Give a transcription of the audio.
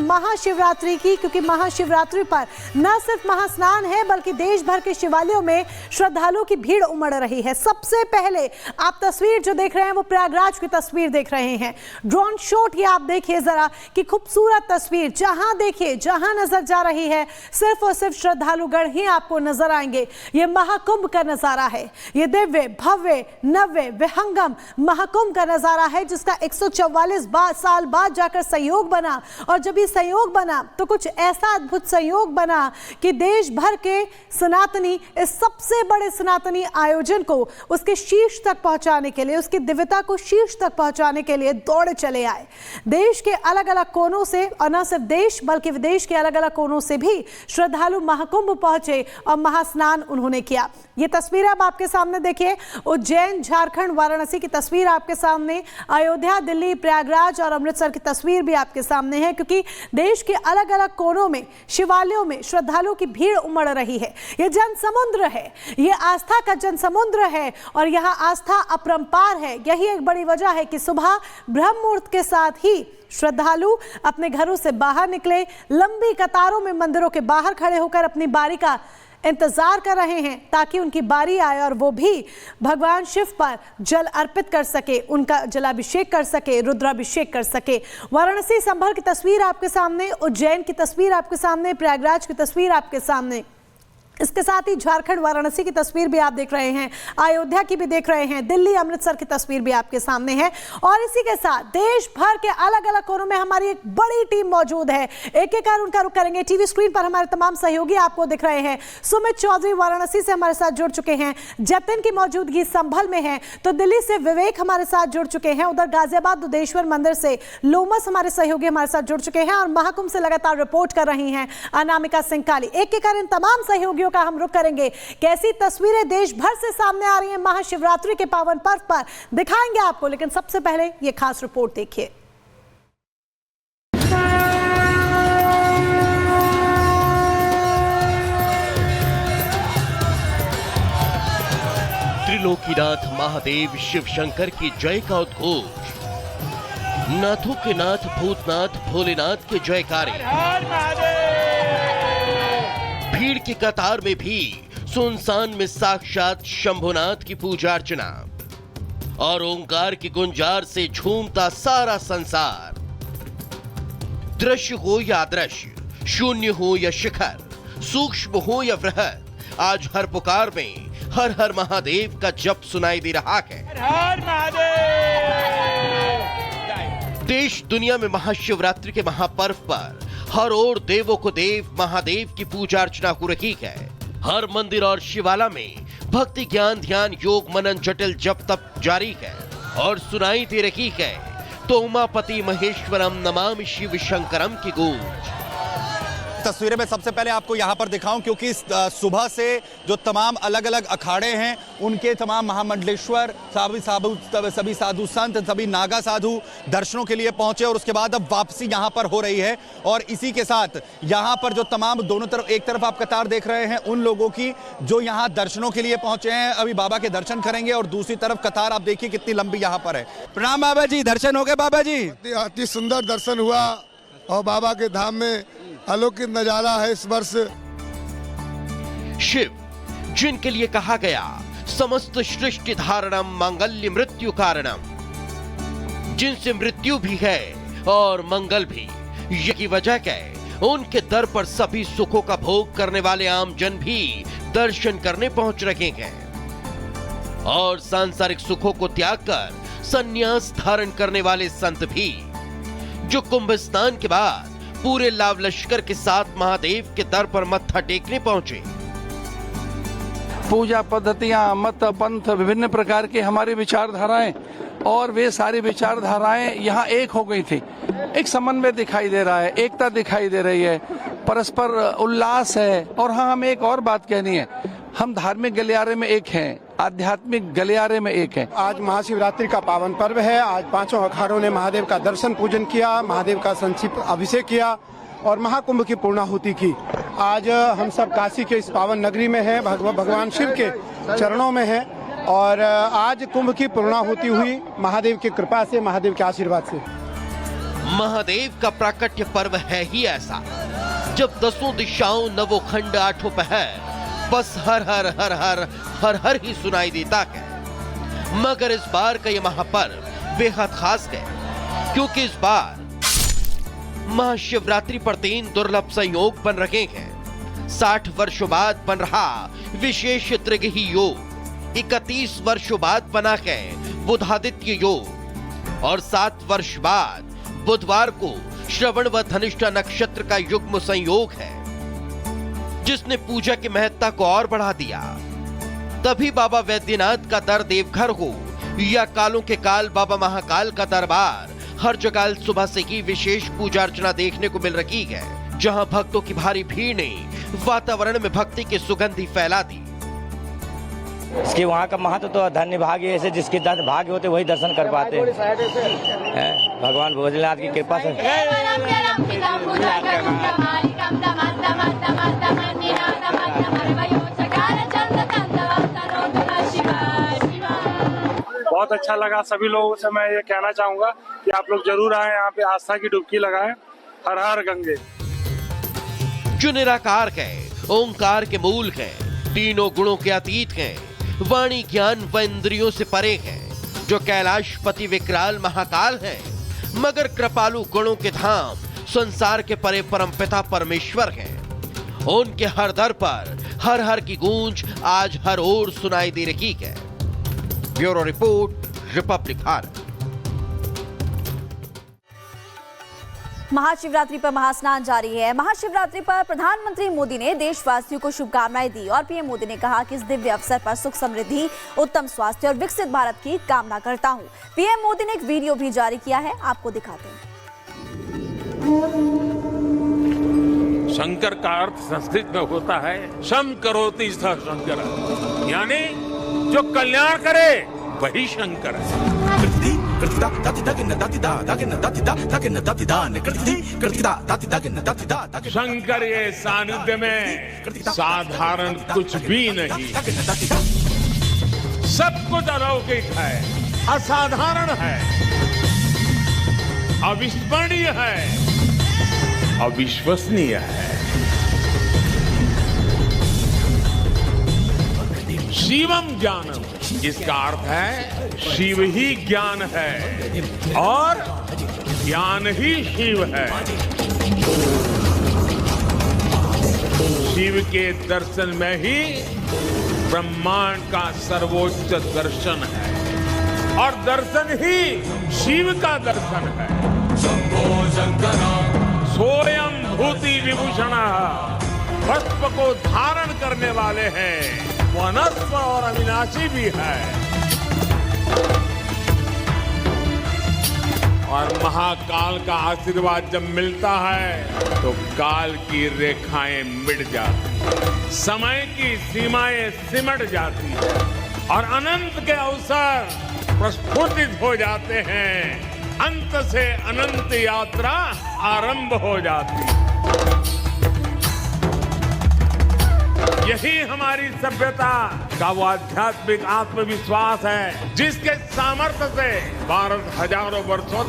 महाशिवरात्रि की, क्योंकि महाशिवरात्रि पर न सिर्फ महास्नान है बल्कि देश भर के शिवालयों में श्रद्धालुओं की भीड़ उमड़ रही है। सबसे पहले आप तस्वीर जो देख रहे हैं वो प्रयागराज की तस्वीर देख रहे हैं। ड्रोन शॉट ये आप देखिए जरा कि खूबसूरत तस्वीर, जहां देखिए जहां नजर जा रही है सिर्फ और सिर्फ श्रद्धालुगण ही आपको नजर आएंगे। ये महाकुंभ का नजारा है, ये दिव्य भव्य नव्य विहंगम महाकुंभ का नजारा है, जिसका 144 साल बाद जाकर संयोग बना। और जब ये संयोग बना तो कुछ ऐसा अद्भुत संयोग बना कि देश भर के सनातनी इस सबसे बड़े सनातनी आयोजन को उसके शीर्ष तक पहुंचाने के लिए, उसकी दिव्यता को शीर्ष तक पहुंचाने के लिए दौड़े चले आए। देश के अलग अलग कोनों से, और न सिर्फ देश बल्कि विदेश के अलग अलग कोनों से भी श्रद्धालु महाकुंभ पहुंचे और महास्नान उन्होंने किया। ये तस्वीर अब आपके सामने देखिए, उज्जैन, झारखंड, वाराणसी की तस्वीर आपके सामने, अयोध्या, दिल्ली, प्रयागराज और अमृतसर की तस्वीर भी आपके सामने है, क्योंकि देश के अलग अलग कोनों में शिवालयों में श्रद्धालुओं की भीड़ उमड़ रही है। ये जन समुद्र है, ये आस्था का जन समुद्र है और यहाँ आस्था अपरंपार है। यही एक बड़ी वजह है कि सुबह ब्रह्म मुहूर्त के साथ ही श्रद्धालु अपने घरों से बाहर निकले, लंबी कतारों में मंदिरों के बाहर खड़े होकर अपनी बारी का इंतजार कर रहे हैं ताकि उनकी बारी आए और वो भी भगवान शिव पर जल अर्पित कर सके, उनका जलाभिषेक कर सके, रुद्राभिषेक कर सके। वाराणसी संभल की तस्वीर आपके सामने, उज्जैन की तस्वीर आपके सामने, प्रयागराज की तस्वीर आपके सामने, इसके साथ ही झारखंड, वाराणसी की तस्वीर भी आप देख रहे हैं, अयोध्या की भी देख रहे हैं, दिल्ली, अमृतसर की तस्वीर भी आपके सामने है। और इसी के साथ देश भर के अलग अलग कोनों में हमारी एक बड़ी टीम मौजूद है। एक एक उनका रुख करेंगे। टीवी स्क्रीन पर हमारे तमाम सहयोगी आपको दिख रहे हैं। सुमित चौधरी वाराणसी से हमारे साथ जुड़ चुके हैं, जतिन की मौजूदगी संभल में है, तो दिल्ली से विवेक हमारे साथ जुड़ चुके हैं, उधर गाजियाबाद दुधेश्वर मंदिर से लोमस हमारे सहयोगी हमारे साथ जुड़ चुके हैं और महाकुंभ से लगातार रिपोर्ट कर रही हैं अनामिका सिंह काली। एक एक इन तमाम सहयोगियों का हम रुख करेंगे। कैसी तस्वीरें देश भर से सामने आ रही हैं महाशिवरात्रि के पावन पर्व पर, दिखाएंगे आपको, लेकिन सबसे पहले ये खास रिपोर्ट देखिए। त्रिलोकीनाथ महादेव शिव शंकर की जय का उद्घोष, नाथों के नाथ भूतनाथ भोलेनाथ के जयकारे, भीड़ की कतार में भी सुनसान में साक्षात शंभुनाथ की पूजा अर्चना और ओंकार की गुंजार से झूमता सारा संसार। दृश्य हो या अदृश्य, शून्य हो या शिखर, सूक्ष्म हो या वृहद, आज हर पुकार में हर हर महादेव का जप सुनाई दे रहा है। हर महादेव! देश दुनिया में महाशिवरात्रि के महापर्व पर हर ओर देवों को देव महादेव की पूजा अर्चना हो रही है। हर मंदिर और शिवाला में भक्ति, ज्ञान, ध्यान, योग, मनन, जटिल जप तप जारी है और सुनाई दे रही है तो उमापति महेश्वरम नमामि शिव शंकरम की गूंज। तस्वीरें मैं सबसे पहले आपको यहाँ पर दिखाऊं, क्योंकि सुबह से जो तमाम अलग अलग अखाड़े हैं उनके तमाम महामंडलेश्वर, सभी साधु संत, सभी नागा साधु दर्शनों के लिए पहुंचे और उसके बाद अब वापसी यहाँ पर हो रही है। और इसी के साथ यहाँ पर जो तमाम दोनों तरफ, एक तरफ आप कतार देख रहे हैं उन लोगों की जो यहाँ दर्शनों के लिए पहुंचे हैं, अभी बाबा के दर्शन करेंगे, और दूसरी तरफ कतार आप देखिए कितनी लंबी यहाँ पर है। प्रणाम बाबा जी, दर्शन हो गए बाबा जी? अति सुंदर दर्शन हुआ और बाबा के धाम में अलौकिक नजारा है इस वर्ष। शिव, जिनके लिए कहा गया समस्त सृष्टि धारणम मांगल्य मृत्यु कारणम, जिनसे मृत्यु भी है और मंगल भी, यही वजह है उनके दर पर सभी सुखों का भोग करने वाले आम जन भी दर्शन करने पहुंच रहे हैं और सांसारिक सुखों को त्याग कर संन्यास धारण करने वाले संत भी, जो कुंभ स्नान के बाद पूरे लाव लश्कर के साथ महादेव के दर पर मत्था टेकने पहुंचे। पूजा पद्धतियां, मत, पंथ, विभिन्न प्रकार की हमारी विचारधाराएं और वे सारी विचारधाराएं यहाँ एक हो गई थी। एक समन्वय दिखाई दे रहा है, एकता दिखाई दे रही है, परस्पर उल्लास है। और हाँ, हमें एक और बात कहनी है, हम धार्मिक गलियारे में एक हैं, आध्यात्मिक गलियारे में एक हैं। आज महाशिवरात्रि का पावन पर्व है। आज पांचों अखाड़ों ने महादेव का दर्शन पूजन किया, महादेव का संक्षिप्त अभिषेक किया और महाकुंभ की पूर्णाहुति की। आज हम सब काशी के इस पावन नगरी में हैं, भगवान शिव के चरणों में हैं और आज कुंभ की पूर्णाहुति हुई महादेव की कृपा से, महादेव के आशीर्वाद से। महादेव का प्राकट्य पर्व है ही ऐसा, जब दसों दिशाओं नवो खंड आठों पहर बस हर हर हर हर हर हर ही सुनाई देता है। मगर इस बार का यह महापर्व बेहद खास है, क्योंकि इस बार महाशिवरात्रि पर 3 दुर्लभ संयोग बन रहे हैं। 60 वर्षों बाद बन रहा विशेष त्रिगही योग, 31 वर्षों बाद बना है बुधादित्य योग और 7 वर्ष बाद बुधवार को श्रवण व धनिष्ठा नक्षत्र का युग्म संयोग है, जिसने पूजा की महत्ता को और बढ़ा दिया। तभी बाबा वैद्यनाथ का दर देवघर हो या कालों के काल बाबा महाकाल का दरबार, हर जगह सुबह से ही विशेष पूजा अर्चना देखने को मिल रही है, जहां भक्तों की भारी भीड़ ने वातावरण में भक्ति की सुगंधी फैला दी। इसके वहाँ का महत्व तो धन्य भाग्य, ऐसे जिसके भाग्य होते वही दर्शन कर पाते हैं। भगवान भोलेनाथ की कृपा से। बहुत अच्छा लगा। सभी लोगों से मैं ये कहना चाहूंगा कि आप लोग जरूर आए, यहाँ पे आस्था की डुबकी लगाएं। हर हर गंगे। जो निराकार है, ओंकार के मूल है, तीनों गुणों के अतीत हैं, वाणी ज्ञान व इंद्रियों से परे हैं, जो कैलाशपति विकराल महाकाल हैं, मगर कृपालु गुणों के धाम संसार के परे परमपिता परमेश्वर हैं। उनके हर दर पर हर हर की गूंज आज हर ओर सुनाई दे रही है। Bureau report, Republic Bharat. Mahashivratri पर महास्नान जारी है। महाशिवरात्रि पर प्रधानमंत्री मोदी ने देशवासियों को शुभकामनाएं दी और पीएम मोदी ने कहा कि इस दिव्य अवसर पर सुख समृद्धि, उत्तम स्वास्थ्य और विकसित भारत की कामना करता हूं। पीएम मोदी ने एक वीडियो भी जारी किया है, आपको दिखाते हैं। शंकर का अर्थ संस्कृत में होता है शम करोति सह शंकर, यानी जो कल्याण करे वही शंकर है। शंकर ये सानिध्य में साधारण कुछ भी नहीं, सब कुछ अलौकिक है, असाधारण है, अविस्मरणीय है, अविश्वसनीय है। शिवम ज्ञानम, इसका अर्थ है शिव ही ज्ञान है और ज्ञान ही शिव है। शिव के दर्शन में ही ब्रह्मांड का सर्वोच्च दर्शन है और दर्शन ही शिव का दर्शन है। सोयम भूति विभूषण, भस्म को धारण करने वाले हैं, वनस्व और अविनाशी भी है। और महाकाल का आशीर्वाद जब मिलता है तो काल की रेखाएं मिट जाती, समय की सीमाएं सिमट जाती है और अनंत के अवसर प्रस्फुटित हो जाते हैं। अंत से अनंत यात्रा आरंभ हो जाती है। यही हमारी सभ्यता का वो आध्यात्मिक आत्मविश्वास है जिसके सामर्थ्य से भारत हजारों वर्षों